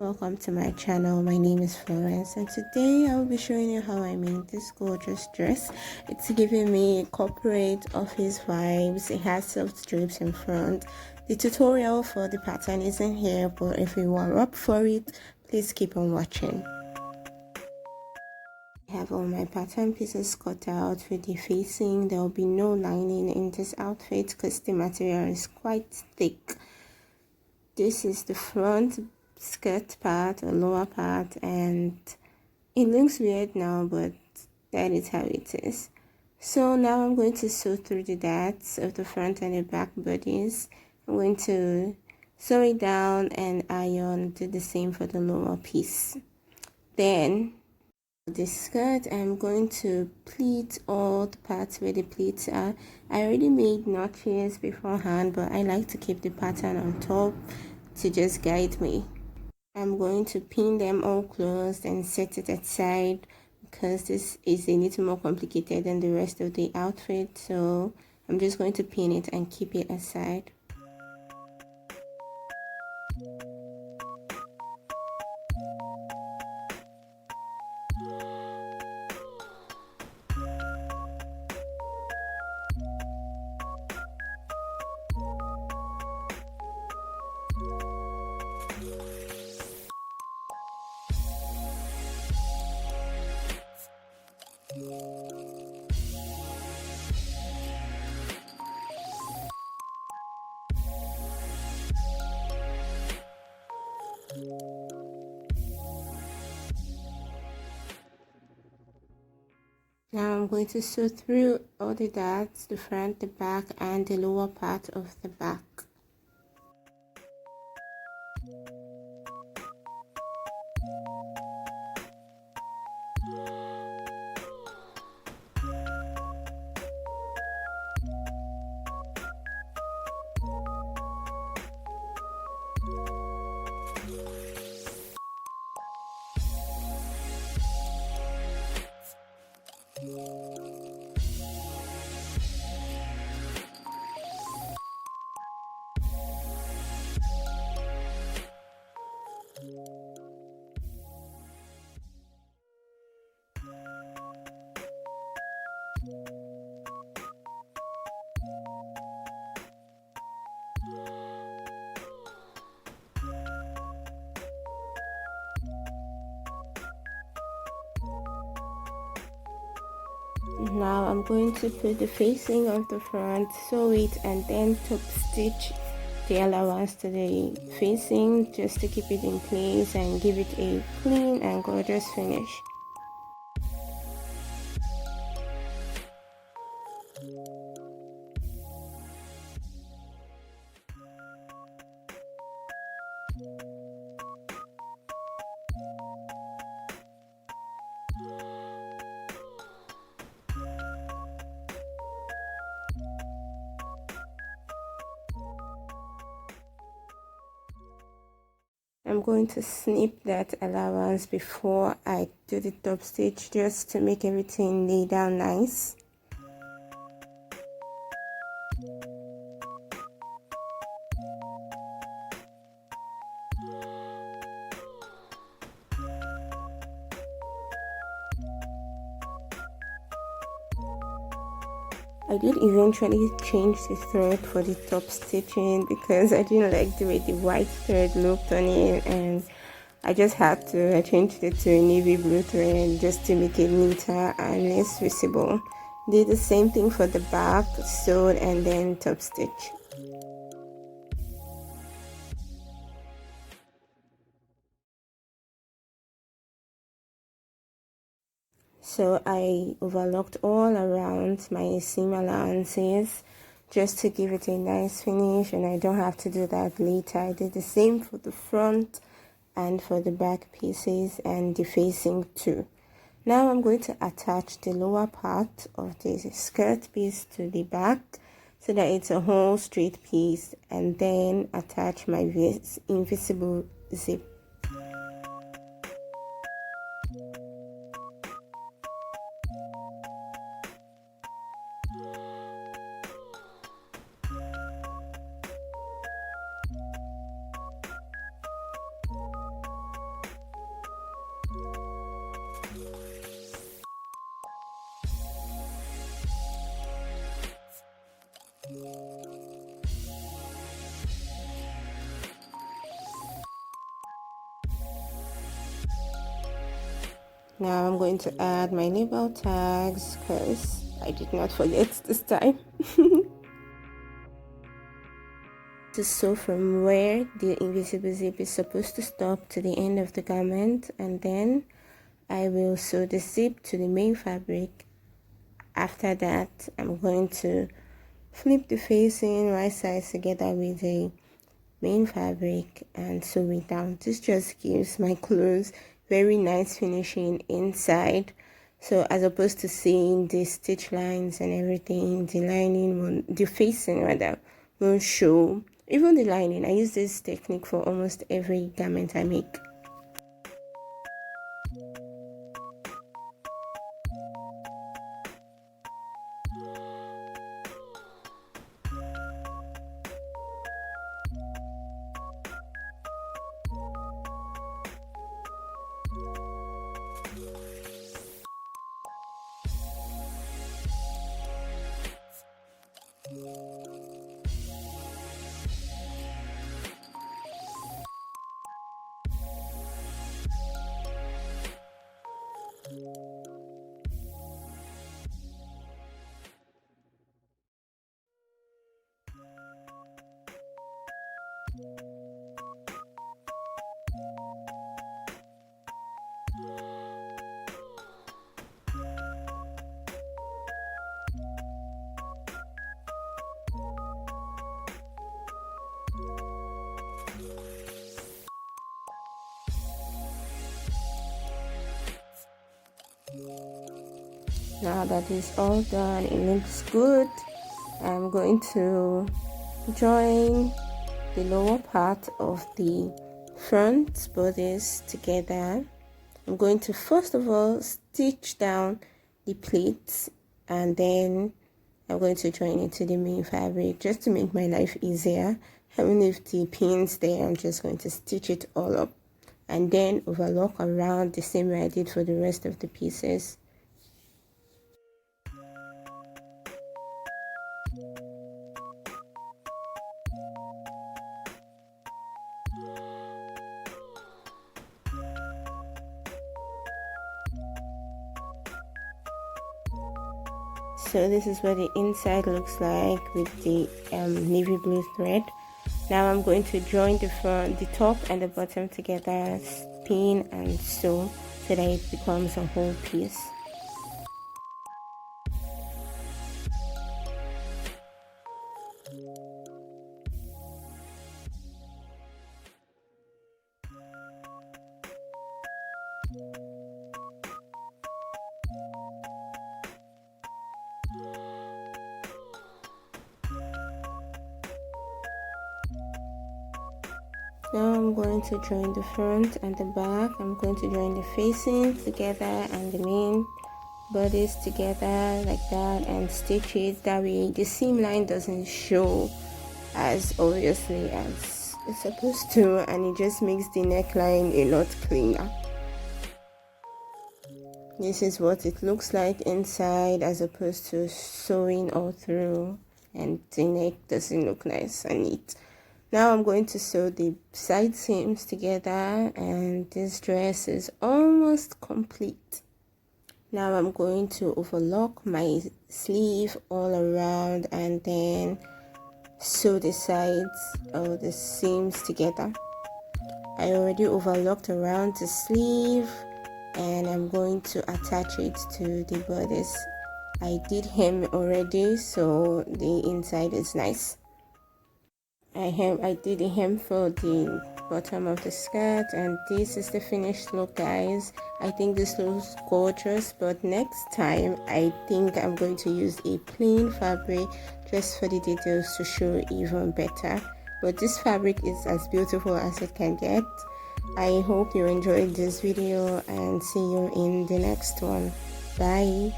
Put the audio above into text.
Welcome to my channel. My name is Florence, and today I'll be showing you how I made this gorgeous dress. It's giving me corporate office vibes. It has soft drapes in front. The tutorial for the pattern isn't here, but if you are up for it, please keep on watching. I have all my pattern pieces cut out with the facing. There will be no lining in this outfit because the material is quite thick. This is the front skirt part or lower part, and it looks weird now, but that is how it is. So now I'm going to sew through the darts of the front and the back bodies. I'm going to sew it down and iron, do the same for the lower piece. Then the skirt, I'm going to pleat all the parts where the pleats are. I already made notches beforehand, but I like to keep the pattern on top to just guide me. I'm going to pin them all closed and set it aside because this is a little more complicated than the rest of the outfit, so I'm just going to pin it and keep it aside. Now I'm going to sew through all the darts, the front, the back, and the lower part of the back. Now I'm going to put the facing of the front, sew it, and then top stitch the allowance to the facing just to keep it in place and give it a clean and gorgeous finish. I'm going to snip that allowance before I do the top stitch just to make everything lay down nice. I did eventually change the thread for the top stitching because I didn't like the way the white thread looked on it, and I just had to. I changed it to a navy blue thread just to make it neater and less visible. Did the same thing for the back, sewed and then top stitch. So I overlocked all around my seam allowances just to give it a nice finish, and I don't have to do that later. I did the same for the front and for the back pieces and the facing too. Now I'm going to attach the lower part of the skirt piece to the back so that it's a whole straight piece, and then attach my invisible zip. Now I'm going to add my label tags because I did not forget this time. To sew from where the invisible zip is supposed to stop to the end of the garment, and then I will sew the zip to the main fabric. After that, I'm going to flip the facing right sides together with the main fabric and sew it down. This just gives my clothes very nice finishing inside. So as opposed to seeing the stitch lines and everything, the lining won't, the facing rather, won't show. Even the lining, I use this technique for almost every garment I make. Now that is all done, it looks good. I'm going to join the lower part of the front bodice together. I'm going to first of all stitch down the pleats, and then I'm going to join it to the main fabric just to make my life easier. Even if the pins there, I'm just going to stitch it all up and then overlock around the same way I did for the rest of the pieces. So this is what the inside looks like with the navy blue thread. Now I'm going to join the front, the top and the bottom together, pin and sew so that it becomes a whole piece. Now I'm going to join the front and the back. I'm going to join the facing together and the main bodies together like that and stitch it that way the seam line doesn't show as obviously as it's supposed to, and it just makes the neckline a lot cleaner. This is what it looks like inside as opposed to sewing all through, and the neck doesn't look nice and neat. Now I'm going to sew the side seams together, and this dress is almost complete. Now I'm going to overlock my sleeve all around and then sew the sides of the seams together. I already overlocked around the sleeve and I'm going to attach it to the bodice. I did hem already, so the inside is nice. I did a hem for the bottom of the skirt, and this is the finished look, guys. I think this looks gorgeous, but next time I think I'm going to use a plain fabric just for the details to show even better. But this fabric is as beautiful as it can get. I hope you enjoyed this video and see you in the next one. Bye.